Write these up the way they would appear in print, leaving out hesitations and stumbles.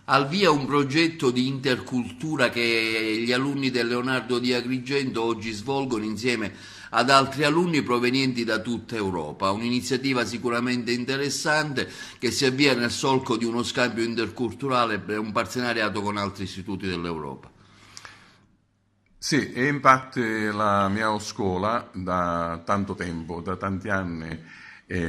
al via un progetto di intercultura che gli alunni del Leonardo di Agrigento oggi svolgono insieme ad altri alunni provenienti da tutta Europa. Un'iniziativa sicuramente interessante che si avvia nel solco di uno scambio interculturale e un partenariato con altri istituti dell'Europa. Sì, e infatti la mia scuola da tanto tempo, da tanti anni,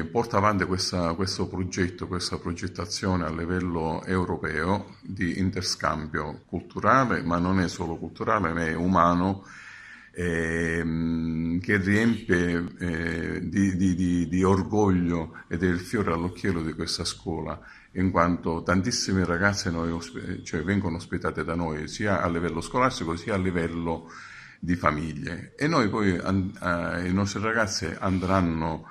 porta avanti questo progetto, questa progettazione a livello europeo di interscambio culturale, ma non è solo culturale, ma è umano, che riempie di orgoglio ed è il fiore all'occhiello di questa scuola, in quanto tantissimi ragazzi cioè, vengono ospitati da noi sia a livello scolastico sia a livello di famiglie, e noi poi i nostri ragazzi andranno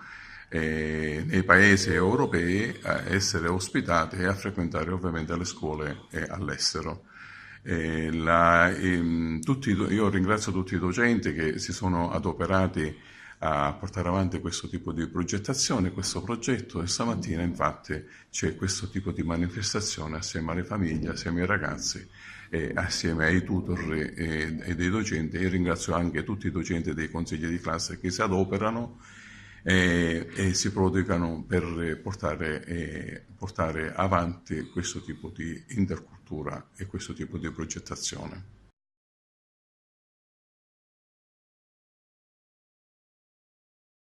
nei paesi europei a essere ospitati e a frequentare ovviamente le scuole all'estero. Io ringrazio tutti i docenti che si sono adoperati a portare avanti questo tipo di progettazione, questo progetto, e stamattina infatti c'è questo tipo di manifestazione assieme alle famiglie, assieme ai ragazzi, assieme ai tutor e dei docenti. E ringrazio anche tutti i docenti dei consigli di classe che si adoperano e si prodigano per portare avanti questo tipo di intercultura e questo tipo di progettazione.